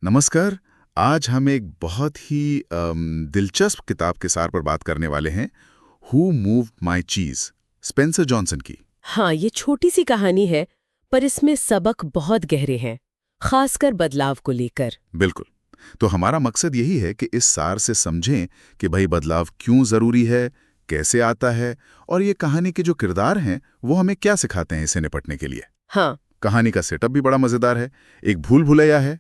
नमस्कार। आज हम एक बहुत ही दिलचस्प किताब के सार पर बात करने वाले हैं, हु मूव्ड माई चीज, स्पेंसर जॉनसन की। हाँ, ये छोटी सी कहानी है, पर इसमें सबक बहुत गहरे हैं, खासकर बदलाव को लेकर। बिल्कुल। तो हमारा मकसद यही है कि इस सार से समझें कि भाई बदलाव क्यों ज़रूरी है, कैसे आता है, और ये कहानी के जो किरदार हैं वो हमें क्या सिखाते हैं इससे निपटने के लिए। हाँ। कहानी का सेटअप भी बड़ा मज़ेदार है। एक भूल भुलैया है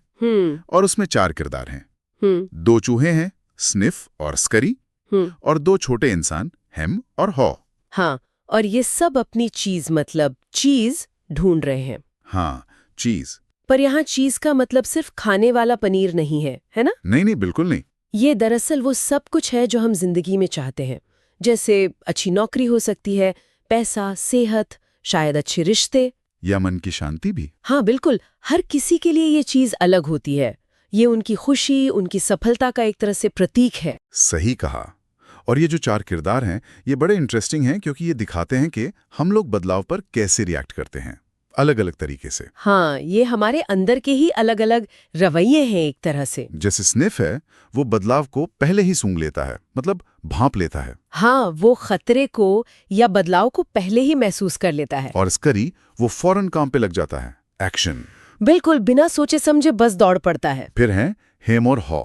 और उसमें 4 किरदार हैं। 2 चूहे हैं, स्निफ और स्करी, और 2 छोटे इंसान, हेम और हॉ। हाँ, और ये सब अपनी चीज मतलब चीज ढूंढ रहे हैं। हाँ, चीज। पर यहाँ चीज का मतलब सिर्फ खाने वाला पनीर नहीं है ना? नहीं, बिल्कुल नहीं। ये दरअसल वो सब कुछ है जो हम जिंदगी में चाहते हैं। जैसे अच्छी नौकरी हो सकती है, पैसा, सेहत, शायद अच्छे रिश्ते, या मन की शांति भी। हाँ बिल्कुल। हर किसी के लिए ये चीज अलग होती है। ये उनकी खुशी, उनकी सफलता का एक तरह से प्रतीक है। सही कहा। और ये जो 4 किरदार हैं, ये बड़े इंटरेस्टिंग हैं क्योंकि ये दिखाते हैं कि हम लोग बदलाव पर कैसे रिएक्ट करते हैं, अलग अलग तरीके से। हाँ, ये हमारे अंदर के ही अलग अलग रवैये हैं एक तरह से। जैसे स्निफ है, वो बदलाव को पहले ही सूंघ लेता है, मतलब भांप लेता है। हाँ, वो खतरे को या बदलाव को पहले ही महसूस कर लेता है। और स्करी, वो फौरन काम पे लग जाता है, एक्शन। बिल्कुल, बिना सोचे समझे बस दौड़ पड़ता है। फिर हैं हेम और हॉ।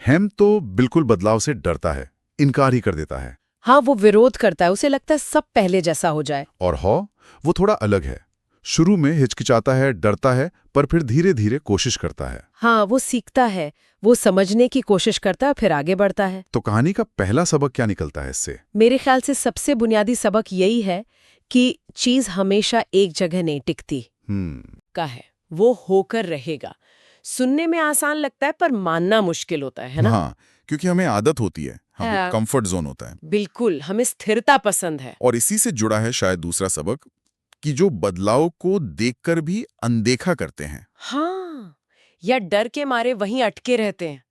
हेम तो बिल्कुल बदलाव से डरता है, इनकार ही कर देता है। हाँ, वो विरोध करता है, उसे लगता है सब पहले जैसा हो जाए। और हॉ, वो थोड़ा अलग है। शुरू में हिचकिचाता है, डरता है, पर फिर धीरे धीरे कोशिश करता है। हाँ, वो सीखता है, वो समझने की कोशिश करता है, फिर आगे बढ़ता है। तो कहानी का पहला सबक क्या निकलता है इससे? मेरे ख्याल से सबसे बुनियादी सबक यही है कि चीज हमेशा एक जगह नहीं टिकती का है, वो होकर रहेगा। सुनने में आसान लगता है पर मानना मुश्किल होता है ना? हाँ, क्योंकि हमें आदत होती है, हमें कंफर्ट जोन होता है। बिल्कुल, हमें स्थिरता पसंद है। और इसी से जुड़ा है शायद दूसरा सबक, कि जो बदलाव को देखकर भी अनदेखा करते हैं। हाँ, या डर के मारे वहीं अटके रहते हैं,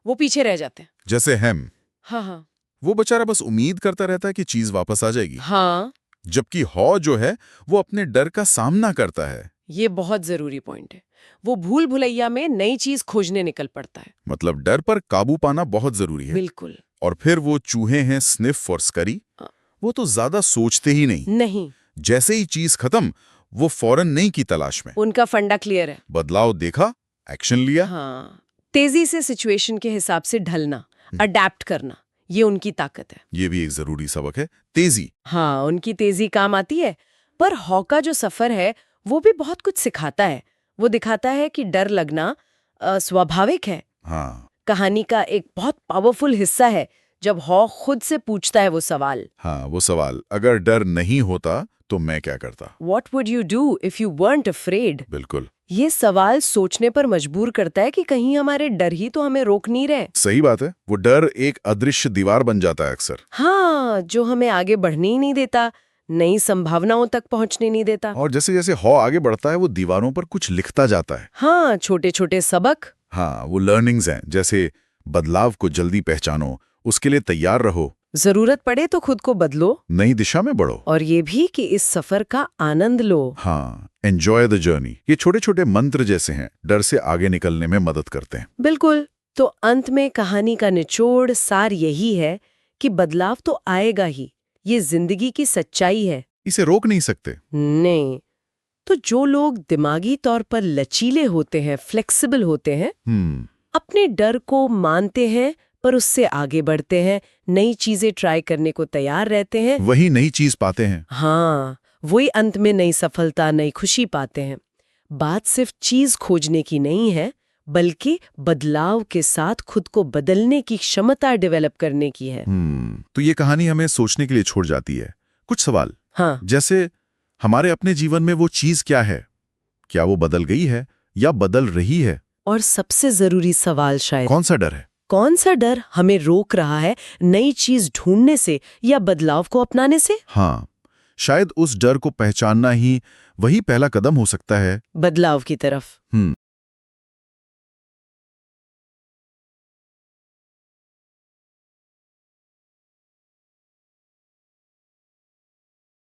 वो पीछे रह जाते हैं। जैसे हेम, हाँ। वो बेचारा बस उम्मीद करता रहता है कि चीज वापस आ जाएगी। हाँ, जबकि हॉ जो है, वो अपने डर का सामना करता है। ये बहुत जरूरी पॉइंट है। वो भूल भुलैया में नई चीज खोजने निकल पड़ता है। मतलब डर पर काबू पाना बहुत जरूरी है। बिल्कुल। और फिर वो चूहे हैं, स्निफ और स्करी, वो तो ज्यादा सोचते ही नहीं। जैसे ही चीज खत्म, वो फौरन नई की तलाश में। उनका फंडा क्लियर है। बदलाव देखा, एक्शन लिया। हाँ, तेजी से सिचुएशन के हिसाब से ढलना, अडेप्ट करना, ये उनकी ताकत है। ये भी एक जरूरी सबक है, तेजी। हाँ, उनकी तेजी काम आती है। पर हॉ का जो सफर है वो भी बहुत कुछ सिखाता है। वो दिखाता है कि डर लगना स्वाभाविक है। हाँ, कहानी का एक बहुत पावरफुल हिस्सा है जब हॉ खुद से पूछता है वो सवाल। हाँ, वो सवाल, अगर डर नहीं होता तो मैं क्या करता? What would you do if you weren't afraid? बिल्कुल ये सवाल सोचने पर मजबूर करता है कि कहीं हमारे डर ही तो हमें रोक नहीं रहे। सही बात है। वो डर एक अदृश्य दीवार बन जाता है अक्सर। हाँ, जो हमें आगे बढ़ने ही नहीं देता, नई संभावनाओं तक पहुंचने नहीं देता। और जैसे जैसे हॉ आगे बढ़ता है, वो दीवारों पर कुछ लिखता जाता है। हाँ, छोटे छोटे सबक। हाँ, वो लर्निंग्स हैं, जैसे बदलाव को जल्दी पहचानो, उसके लिए तैयार रहो, जरूरत पड़े तो खुद को बदलो, नई दिशा में बढ़ो, और ये भी कि इस सफर का आनंद लो। हाँ, एंजॉय द जर्नी। ये छोटे छोटे मंत्र जैसे हैं, डर से आगे निकलने में मदद करते हैं। बिल्कुल। तो अंत में कहानी का निचोड़ सार यही है कि बदलाव तो आएगा ही, ये जिंदगी की सच्चाई है, इसे रोक नहीं सकते। नहीं। तो जो लोग दिमागी तौर पर लचीले होते हैं, फ्लेक्सिबल होते हैं, अपने डर को मानते हैं पर उससे आगे बढ़ते हैं, नई चीजें ट्राई करने को तैयार रहते हैं, वही नई चीज पाते हैं। हाँ, वही अंत में नई सफलता, नई खुशी पाते हैं। बात सिर्फ चीज खोजने की नहीं है, बल्कि बदलाव के साथ खुद को बदलने की क्षमता डेवलप करने की है। तो ये कहानी हमें सोचने के लिए छोड़ जाती है। कुछ सवाल, हाँ, जैसे हमारे अपने जीवन में वो चीज क्या है? क्या वो बदल गई है या बदल रही है? और सबसे जरूरी सवाल शायद, कौन सा डर है? कौन सा डर हमें रोक रहा है नई चीज ढूंढने से या बदलाव को अपनाने से? हाँ, शायद उस डर को पहचानना ही वही पहला कदम हो सकता है बदलाव की तरफ।